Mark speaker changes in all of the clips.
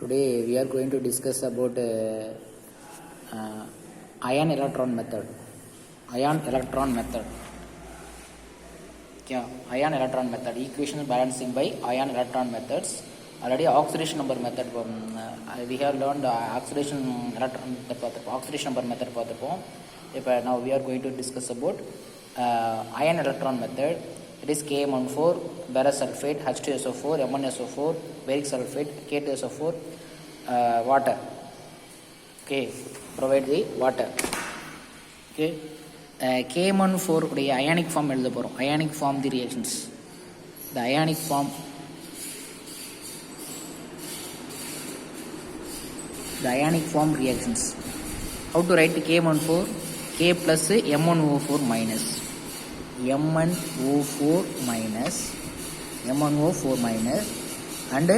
Speaker 1: Today we are going to discuss about ion electron method. Ion electron method. Yeah, ion electron method. Equation balancing by ion electron methods. Already oxidation number method. We have learned oxidation electron oxidation number method. Now we are going to discuss about ion electron method. It is K1,4, ferrous sulfate, H2SO4, M1SO4, baric sulfate, K2SO4, water. Okay, provide the water. Okay, K1,4 the ionic form எழுத போறோம். Ionic form the reactions. The ionic form reactions. How to write K1,4? K plus M1O4 minus. M1O4 minus and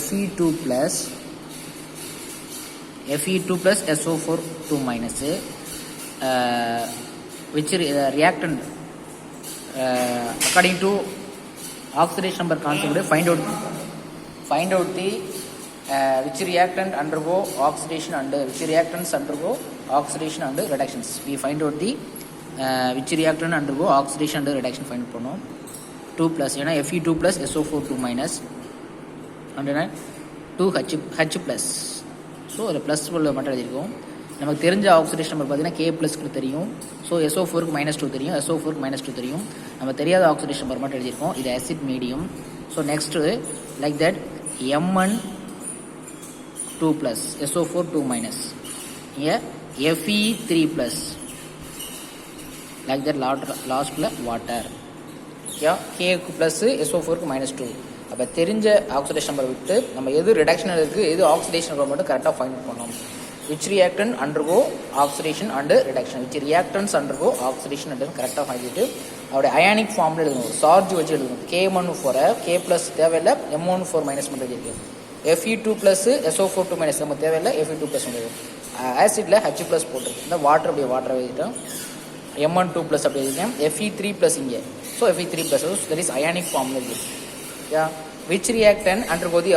Speaker 1: Fe2 plus SO4 2 minus which reactant according to oxidation number concept find out the which reactant undergo oxidation and which reactants undergo oxidation and reductions. We find out the which reactant undergo oxidation and reduction find பண்ணோம் 2 plus ஏனா Fe2 plus SO4 2 minus and 2H plus. So ஒரு plus மட்டும் எழுதியிருக்கோம். நமக்கு தெரிஞ்ச oxidation number பார்த்தீங்கன்னா K ப்ளஸ்க்கு தெரியும். So SO4க்கு -2 தெரியும், SO4க்கு -2 தெரியும். நம்ம தெரியாத ஆக்சிடேஷன் நம்பர் மட்டும் எழுதியிருக்கோம். இது acid medium. So next like that M1 2 plus SO4 2 minus இங்கே Fe3 plus like that last water. Yeah, K plus SO4க்கு -2. அப்போ தெரிஞ்ச ஆக்சிடேஷன் நம்பர் விட்டு நம்ம எது ரிடக்ஷன் இருக்குது எது ஆக்சிடேஷன் நம்பர் மட்டும் கரெக்டாக ஃபைண்ட் பண்ணணும். Which reactant undergo oxidation and reduction, which reactants undergo oxidation and கரெக்டாக ஃபைண்டிட்டு அவருடைய அயானிக் ஃபார்மில் எழுதணும். சார்ஜ் வச்சு எழுதணும். K1,4 K ப்ளஸ் தேவையில்லை, M1,4 மைனஸ் மட்டும் இருக்குது. Fe2 ப்ளஸ் SO4 2 மைனஸ் நம்ம தேவையில்லை, Fe2 ப்ளஸ் பண்ணுறது. ஆசிடில் H ப்ளஸ் போட்டிருக்கு. இந்த வாட்டர் அப்படியே வாட்டர் எழுதிட்டோம். M1 2 plus அப்படி இருக்கேன். Fe3 plus இங்கே. So Fe3 plus that is ionic formula இருக்குது. Yeah, which reactant undergo the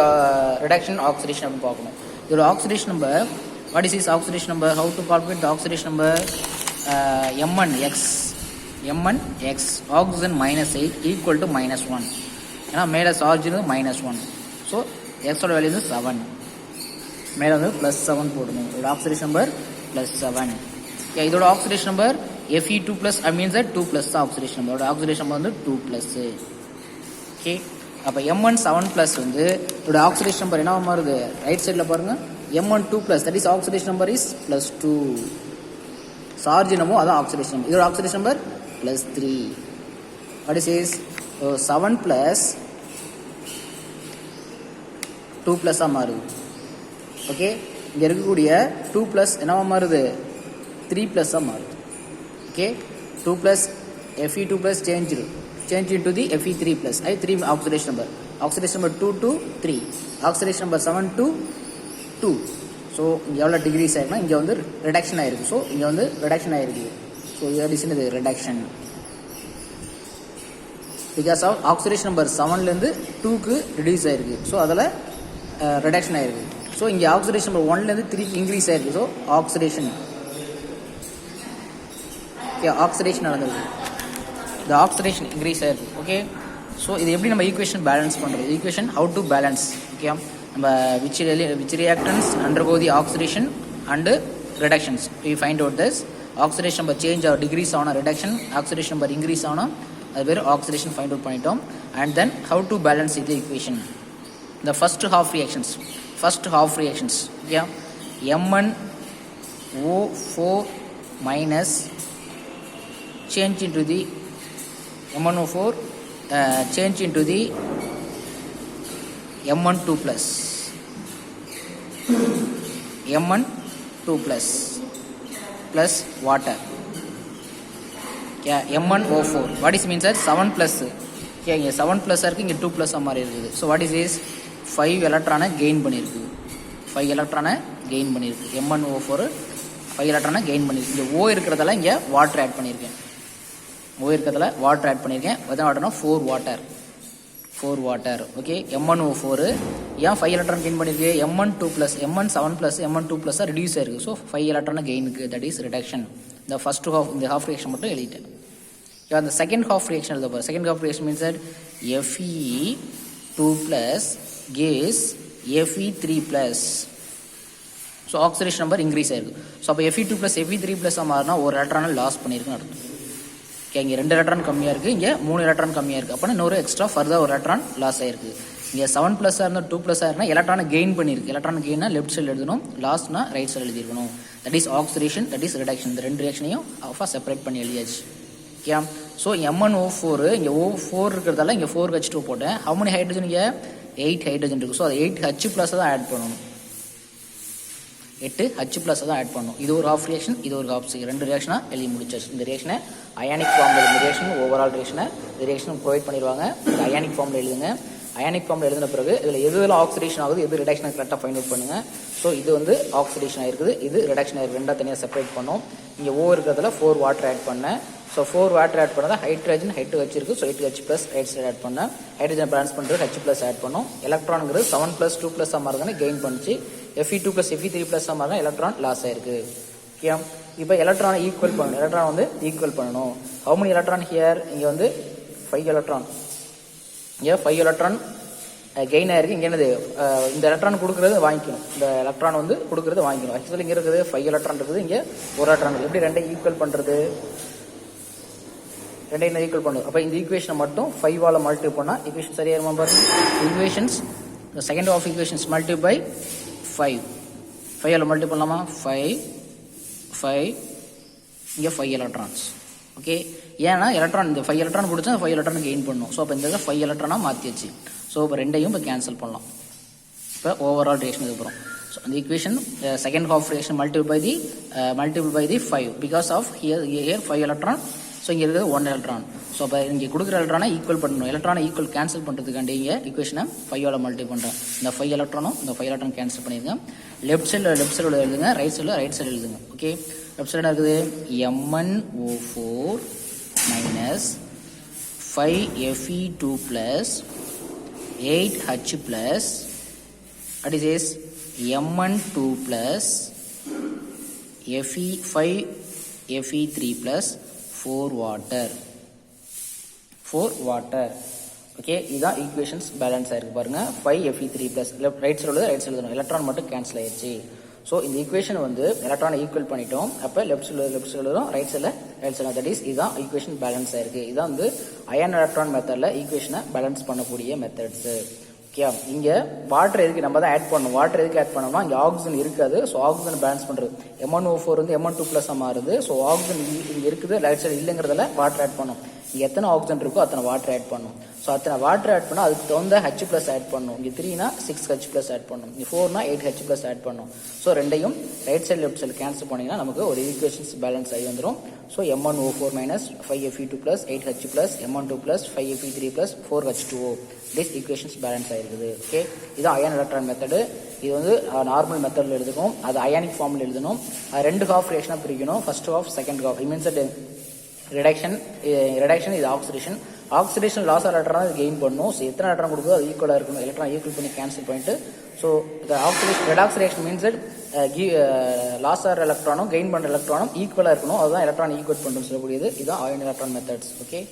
Speaker 1: reduction oxidation அப்படின்னு பார்க்கணும். இதோட oxidation number, what is this oxidation number? How to calculate the oxidation number? M1X. Oxygen -8 equal to -1. ஏன்னா மேலே charge -1. So Xோட value 7. மேலே வந்து +7 போடணும். இதோட oxidation number +7. இதோட oxidation number Fe2 plus means that 2 plus oxidation number. Oxidation number வந்து 2 plus. Okay, அப்போ M1 7 plus வந்து இதோட oxidation number என்ன மாறுது? ரைட் சைடில் பாருங்க. M1 2 plus that is oxidation number is +2. Charge என்னமோ அதான் oxidation number. இதோட oxidation number +3. What is this? 7 plus 2 plus மாறுது. ஓகே, இங்கே இருக்கக்கூடிய 2 plus என்னவா மாறுது? 3 plus மாறுது. Okay, 2 plus Fe2 plus change into the Fe3 plus. 3 oxidation number. Oxidation number 2 to 3. Oxidation number 7 to 2. So இங்கே எவ்வளோ டிகிரிஸ் ஆகிருக்குன்னா இங்கே வந்து ரிடக்ஷன் ஆகிருக்கு. ஸோ இங்கே வந்து ரிடக்ஷன் ஆகிருக்கு. ஸோ இது reduction because of oxidation number 7லேருந்து 2க்கு ரிடியூஸ் ஆகிருக்கு. ஸோ அதில் ரிடக்ஷன் ஆகிருக்கு. ஸோ இங்கே ஆக்சிடேஷன் நம்பர் 1லேருந்து 3க்கு இன்க்ரீஸ் ஆகிருக்கு. ஸோ ஆக்சிடேஷன் ஆக்சிடேஷன் நடந்தது. இந்த ஆக்சிடேஷன் இன்க்ரீஸ் ஆயிருக்கு. ஓகே, ஸோ இது எப்படி நம்ம ஈக்குவேஷன் பேலன்ஸ் பண்ணுறது? Equation how to balance. Okay, நம்ம which reactants undergo the oxidation and reductions we find out this. Oxidation number change ஆகும், டிகிரீஸ் ஆகணும் ரிடக்ஷன், ஆக்சிடேஷன் நம்பர் இன்க்ரீஸ் ஆகணும், அது பேர் ஆக்சிடேஷன் ஃபைண்ட் அவுட் பண்ணிட்டோம். And then how to balance இது equation. இந்த first half reactions okay, M1O4 minus change into the M1O4 change into the M12 plus water. M1O4 what is means that 7 plus. இங்கே 7 plus இருக்குது, இங்கே 2 plus மாதிரி இருக்குது. So what is is 5 எலக்ட்ரானை gain பண்ணியிருக்கு. M1O4 5 எலக்ட்ரானை gain பண்ணியிருக்கு. இங்கே O இருக்கிறதால இங்கே வாட்டர் ஆட் பண்ணியிருக்கேன். வாட்டர் ஆட் பண்ணியிருக்கேன். எத்தனை வாட்டர்னா 4 வாட்டர். 4 water. Okay, M1O4 ஏன் 5 electron gain பண்ணிருக்கு? M12 plus M17 plus M12 plus reduce ஆயிருக்கு. So 5 electron gain இருக்கு. That is reduction. The first half இந்த half reaction மட்டும் எழுதிட்டேன். இப்போ அந்த செகண்ட் half reaction எழுத போகிறேன். Second half reaction means that Fe2 plus gives Fe3 plus. So oxidation number increase ஆயிருக்கு. ஸோ அப்போ Fe2 plus Fe3 plus மாறினா ஒரு எலக்ட்ரானை லாஸ் பண்ணியிருக்குன்னு அர்த்தம். ஓகே, இங்கே 2 எலக்ட்ரான் கம்மியாக இருக்குது, இங்கே 3 எலக்ட்ரான் கம்மியாக இருக்குது. அப்போனா இன்னொரு எக்ஸ்ட்ரா ஃபர்தர் ஒரு எலக்ட்ரான் லாஸ் ஆயிருக்கு. இங்கே 7 ப்ளஸ்ஸாக இருந்தால் 2 ப்ளஸ்ஸாக இருந்தால் எலக்ட்ரானை கெயின் பண்ணியிருக்கு. எலக்ட்ரான் கெயினா லெஃப்ட் சைடு எழுதணும், லாஸ்ட்னா ரைட் சைடு எழுதிருக்கணும். That is oxidation, that is reduction. இந்த 2 ரியாக்ஷனையும் ஆஃபாக செப்பரேட் பண்ணி எழுதியாச்சு. ஓகே, ஸோ M1O4 இங்கே O4 இருக்கிறதால இங்கே 4H2 போட்டேன். How many hydrogen? இங்கே 8 ஹைட்ரஜன் இருக்குது. ஸோ அது 8H ப்ளஸ் தான் ஆட் பண்ணணும். 8H ப்ளஸ் தான் ஆட் பண்ணணும். இது ஒரு ஹாஃப் ரியாக்ஷன், இது ஒரு ஹாஃப். 2 ரியாக்ஷனாக எழுதி முடிச்சாச்சு. இந்த ரியாக்ஷனை அயானிக் ஃபார்மில் இந்த ரியாக்ஷன் ஓவரால் ரியாக்ஷனை இந்த ரியாக்ஷன் ப்ரொவைட் பண்ணிடுவாங்க. இந்த அயானிக் ஃபார்மில் எழுதுங்க. அயானிக் ஃபார்மில் எழுதின பிறகு இதில் எதுலாம் ஆக்சிடேஷன் ஆகுது, எது ரிடக்ஷன் கரெக்டாக ஃபைண்ட் அவுட் பண்ணுங்கள். ஸோ இது வந்து ஆக்சிடேஷன் ஆகிருக்குது, இது ரிடக்ஷன் ஆகிருக்கு. ரெண்டாக தனியாக செப்பரேட் பண்ணோம். இங்கே O இருக்கிறதுல 4 வாட்டர் ஆட் பண்ணேன். ஸோ 4 வாட்டர் ஆட் பண்ணால் ஹைட்ரஜன் H2 இருக்குது. ஸோ 8H plus right side add பண்ணேன். ஹைட்ரஜன் பேலன்ஸ் பண்ணுறது H ப்ளஸ் ஆட் பண்ணோம். எலக்ட்ரானுங்கிறது 7 ப்ளஸ் 2 ப்ளஸ் மாறுதானே கெயின் பண்ணிச்சு. Fe2 ப்ளஸ் Fe3 ப்ளஸ் மாறுதான் எலக்ட்ரான் லாஸ் ஆயிருக்கு. ஓகே, இப்போ எலக்ட்ரானை ஈக்குவல் பண்ணணும். எலக்ட்ரான் வந்து ஈக்குவல் பண்ணணும். How many electron here? இங்கே வந்து 5 எலக்ட்ரான். இங்கே 5 எலக்ட்ரான் கெயின் ஆயிருக்கு. இங்கே என்னது, இந்த எலக்ட்ரான் கொடுக்குறது வாங்கிக்கணும். இந்த எலக்ட்ரான் வந்து கொடுக்குறது வாங்கிக்கணும். ஆக்சுவலி இங்கே இருக்குது 5 எலக்ட்ரான் இருக்குது, இங்கே 1 எலக்ட்ரான் இருக்குது. எப்படி ரெண்டையும் ஈக்குவல் பண்ணுறது? ரெண்டையும் ஈக்குவல் பண்ணுது. அப்போ இந்த ஈக்குவேஷனை மட்டும் 5ஆல் மல்டிப்ளை பண்ணால் ஈக்குவேஷன் சரியாக இருக்கும் பாருங்க. Equations second of equations multiply 5. 5ஆல் மல்டிப்ளை பண்ணலாமா? 5 இங்கே 5 எலக்ட்ரான்ஸ். ஓகே, ஏன்னா எலக்ட்ரான் இந்த 5 எலக்ட்ரான் பிடிச்சா 5 எலக்ட்ரான் கெயின் பண்ணணும். ஸோ அப்போ இந்த 5 எலக்ட்ரானாக மாற்றியாச்சு. ஸோ இப்போ ரெண்டையும் இப்போ கேன்சல் பண்ணலாம். இப்போ ஓவரால் ரியாக்ஷன் இதுக்கப்புறம் ஸோ அந்த equation second half reaction multiple by the 5 because of here 5 electron. So இங்கே இருக்கிறது 1 எலக்ட்ரான். ஸோ அப்போ இங்கே கொடுக்குற எலக்ட்ரானை ஈக்குவல் பண்ணணும். எலக்ட்ரானை ஈக்குவல் கேன்சல் பண்ணுறதுக்காண்டி இங்கே ஈக்குவேஷனை 5ஆல் மல்டிபிள் பண்ணுறேன். இந்த 5 எலக்ட்ரானும் இந்த 5 எலக்ட்ரான் கேன்சல் பண்ணிடுங்க. லெஃப்ட் சைடில் எழுதுங்க, ரைட் சைடில் எழுதுங்க. ஓகே, லெஃப்ட் சைடு இருக்குது M1O4 minus 5Fe2 plus 8H plus that is M12 plus Fe3 plus 4 water. Okay, இதுதான் ஈக்குவேஷன்ஸ் பேலன்ஸ் ஆயிருக்கு பாருங்க. 5Fe3 plus right side electron மட்டும் கேன்சல் ஆயிடுச்சு. ஸோ இந்த ஈக்குவேஷன் வந்து எலக்ட்ரானை ஈக்குவல் பண்ணிட்டோம். அப்போ லெஃப்ட் சைடு ரைட் சைடில் தட் இஸ் இதுதான் ஈக்குவேஷன் பேலன்ஸ் ஆயிருக்கு. இதுதான் வந்து அயன் எலக்ட்ரான் மெத்தடில் ஈக்குவேஷனை பேலன்ஸ் பண்ணக்கூடிய மெத்தட்ஸு. ஓகே, இங்கே வாட்டர் எதுக்கு நம்ம தான் ஆட் பண்ணணும். வாட்டர் எதுக்கு ஆட் பண்ணோம்னா இங்கே ஆக்சிஜன் இருக்காது. ஸோ ஆக்சிஜன் பேலன்ஸ் பண்ணுறது M1O4 வந்து M12 ப்ளஸ் மாறுது. ஸோ ஆக்சிஜன் இங்கே இருக்குது, ரைட் சைடு இல்லைங்கிறதுல வாட்டர் ஆட் பண்ணணும். இங்கே எத்தனை ஆக்சிஜன் இருக்கோ அத்தனை வாட்டர் ஆட் பண்ணணும். ஸோ அத்தனை வாட்டர் ஆட் பண்ணால் அதுக்கு தகுந்த H ப்ளஸ் ஆட் பண்ணணும். இங்கே 3னா 6H ப்ளஸ் ஆட் பண்ணணும். இங்கே 4னா 8H ப்ளஸ் ஆட் பண்ணணும். ஸோ ரெண்டையும் right side left side cancel பண்ணிங்கன்னா நமக்கு ஒரு ஈக்குவேஷன்ஸ் பேலன்ஸ் ஆகி வந்துடும். So M1O4 minus 5Fe2 plus 8H plus M12 plus 5Fe3 plus 4H2O this equations balance ஆயிருக்குது. ஓகே, இது அயன் எலக்ட்ரான் மெத்தடு. இது வந்து நார்மல் மெத்தடில் எழுதணும், அது அயானிக் ஃபார்மில் எழுதணும். 2 ஹாஃப் ரியாக்ஷனாக பிரிக்கணும். First half, second half. It means reduction இது oxidation. Oxidation loss or electron அது கெயின் பண்ணணும். ஸோ எத்தனை எலக்ட்ரான் கொடுக்குதோ அது ஈக்குவலாக இருக்கணும். எலக்ட்ரான் ஈக்குவல் பண்ணி கேன்சல் பண்ணிட்டு so oxidation redox reaction means loss or எலக்ட்ரானும் கெயின் பண்ணுற எலக்ட்ரானும் ஈக்குவலாக இருக்கணும். அதுதான் எலக்ட்ரான் ஈக்குவல் பண்ணுறோம் சொல்லக்கூடியது. இதுதான் அயன் எலக்ட்ரான் மெத்தட்ஸ். ஓகே.